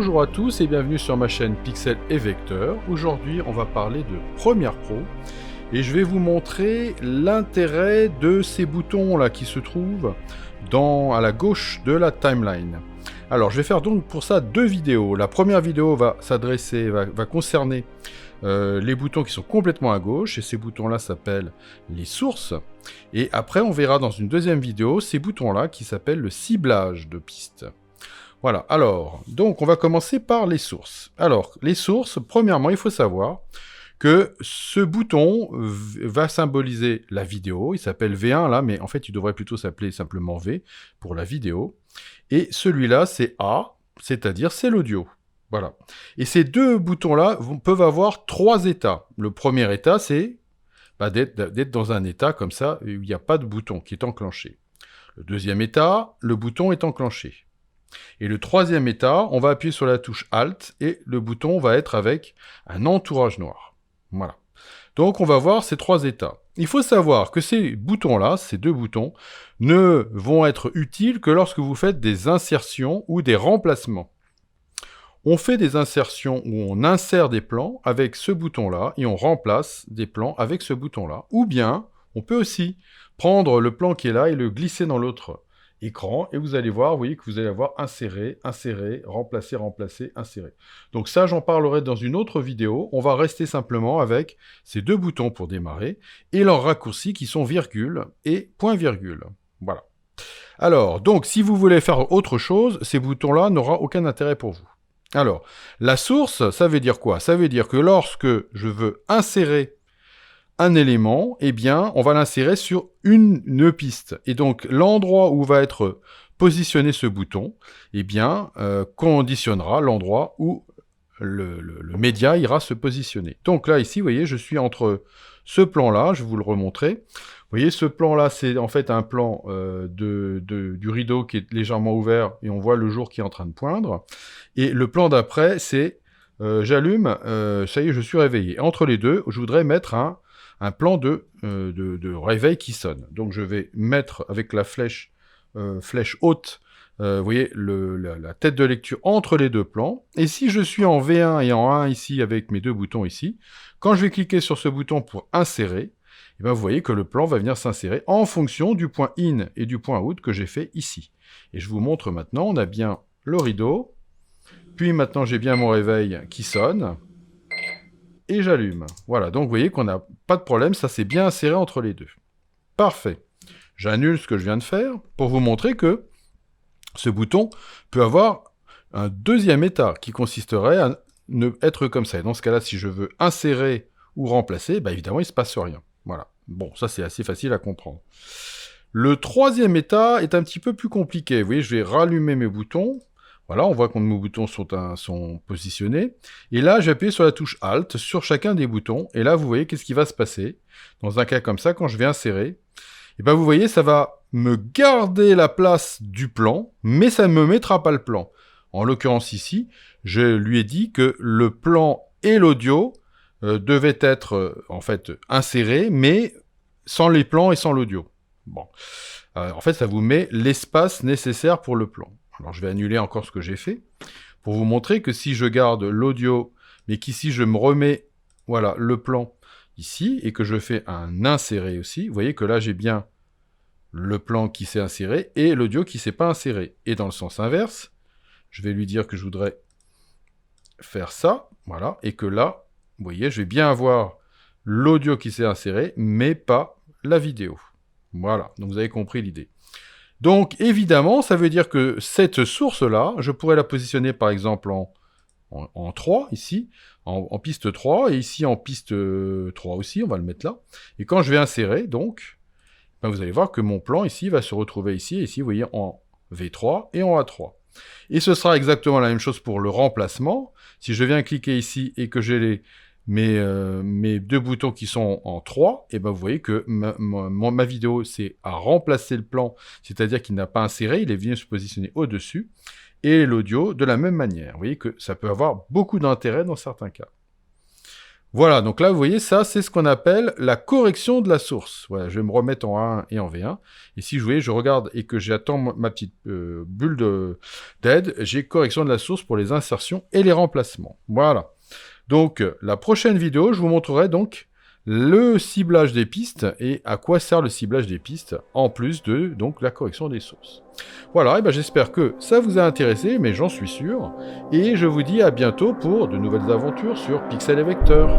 Bonjour à tous et bienvenue sur ma chaîne Pixel et Vecteur. Aujourd'hui, on va parler de Premiere Pro et je vais vous montrer l'intérêt de ces boutons là qui se trouvent à la gauche de la timeline. Alors, je vais faire donc pour ça deux vidéos. La première vidéo va concerner les boutons qui sont complètement à gauche et ces boutons-là s'appellent les sources. Et après, on verra dans une deuxième vidéo ces boutons-là qui s'appellent le ciblage de piste. Voilà, alors, donc on va commencer par les sources. Alors, les sources, premièrement, il faut savoir que ce bouton va symboliser la vidéo. Il s'appelle V1 là, mais en fait, il devrait plutôt s'appeler simplement V pour la vidéo. Et celui-là, c'est A, c'est-à-dire c'est l'audio. Voilà. Et ces deux boutons-là peuvent avoir trois états. Le premier état, c'est d'être dans un état comme ça, où il n'y a pas de bouton qui est enclenché. Le deuxième état, le bouton est enclenché. Et le troisième état, on va appuyer sur la touche Alt et le bouton va être avec un entourage noir. Voilà. Donc on va voir ces trois états. Il faut savoir que ces boutons-là, ces deux boutons, ne vont être utiles que lorsque vous faites des insertions ou des remplacements. On fait des insertions où on insère des plans avec ce bouton-là et on remplace des plans avec ce bouton-là. Ou bien, on peut aussi prendre le plan qui est là et le glisser dans l'autre écran, et vous allez voir, vous voyez que vous allez avoir insérer, insérer, remplacer, remplacer, insérer. Donc ça, j'en parlerai dans une autre vidéo. On va rester simplement avec ces deux boutons pour démarrer, et leurs raccourcis qui sont virgule et point virgule. Voilà. Alors, donc, si vous voulez faire autre chose, ces boutons-là n'auront aucun intérêt pour vous. Alors, la source, ça veut dire quoi? Ça veut dire que lorsque je veux insérer un élément, eh bien, on va l'insérer sur une piste. Et donc, l'endroit où va être positionné ce bouton, eh bien, conditionnera l'endroit où le média ira se positionner. Donc là, ici, vous voyez, je suis entre ce plan-là, je vais vous le remontrer. Vous voyez, ce plan-là, c'est en fait un plan du rideau qui est légèrement ouvert et on voit le jour qui est en train de poindre. Et le plan d'après, c'est j'allume, ça y est, je suis réveillé. Entre les deux, je voudrais mettre un plan de réveil qui sonne. Donc je vais mettre avec la flèche haute, vous voyez, la tête de lecture entre les deux plans. Et si je suis en V1 et en 1 ici, avec mes deux boutons ici, quand je vais cliquer sur ce bouton pour insérer, eh bien, vous voyez que le plan va venir s'insérer en fonction du point in et du point out que j'ai fait ici. Et je vous montre maintenant, on a bien le rideau, puis maintenant j'ai bien mon réveil qui sonne, et j'allume. Voilà, donc vous voyez qu'on n'a pas de problème, ça s'est bien inséré entre les deux. Parfait. J'annule ce que je viens de faire pour vous montrer que ce bouton peut avoir un deuxième état qui consisterait à ne être comme ça. Et dans ce cas-là, si je veux insérer ou remplacer, bah évidemment, il ne se passe rien. Voilà. Bon, ça c'est assez facile à comprendre. Le troisième état est un petit peu plus compliqué. Vous voyez, je vais rallumer mes boutons. Voilà, on voit que mes boutons sont positionnés. Et là, j'ai appuyé sur la touche Alt sur chacun des boutons. Et là, vous voyez qu'est-ce qui va se passer. Dans un cas comme ça, quand je vais insérer, et ben vous voyez, ça va me garder la place du plan, mais ça ne me mettra pas le plan. En l'occurrence ici, je lui ai dit que le plan et l'audio devaient être en fait insérés, mais sans les plans et sans l'audio. Bon, en fait, ça vous met l'espace nécessaire pour le plan. Alors, je vais annuler encore ce que j'ai fait, pour vous montrer que si je garde l'audio, mais qu'ici je me remets, voilà, le plan ici, et que je fais un insérer aussi, vous voyez que là, j'ai bien le plan qui s'est inséré, et l'audio qui ne s'est pas inséré. Et dans le sens inverse, je vais lui dire que je voudrais faire ça, voilà, et que là, vous voyez, je vais bien avoir l'audio qui s'est inséré, mais pas la vidéo. Voilà, donc vous avez compris l'idée. Donc, évidemment, ça veut dire que cette source-là, je pourrais la positionner, par exemple, en 3, ici, en piste 3, et ici en piste 3 aussi, on va le mettre là. Et quand je vais insérer, donc, ben vous allez voir que mon plan, ici, va se retrouver ici, et ici, vous voyez, en V3 et en A3. Et ce sera exactement la même chose pour le remplacement. Si je viens cliquer ici, et que j'ai mes deux boutons qui sont en 3, et ben vous voyez que ma vidéo, c'est à remplacer le plan, c'est-à-dire qu'il n'a pas inséré, il est venu se positionner au-dessus, et l'audio de la même manière. Vous voyez que ça peut avoir beaucoup d'intérêt dans certains cas. Voilà, donc là, vous voyez, ça, c'est ce qu'on appelle la correction de la source. Voilà, je vais me remettre en A1 et en V1. Et si vous voyez, je regarde et que j'attends ma petite bulle d'aide, j'ai correction de la source pour les insertions et les remplacements. Voilà. Donc, la prochaine vidéo, je vous montrerai donc le ciblage des pistes et à quoi sert le ciblage des pistes, en plus de donc la correction des sources. Voilà, et ben j'espère que ça vous a intéressé, mais j'en suis sûr, et je vous dis à bientôt pour de nouvelles aventures sur Pixel et Vecteur.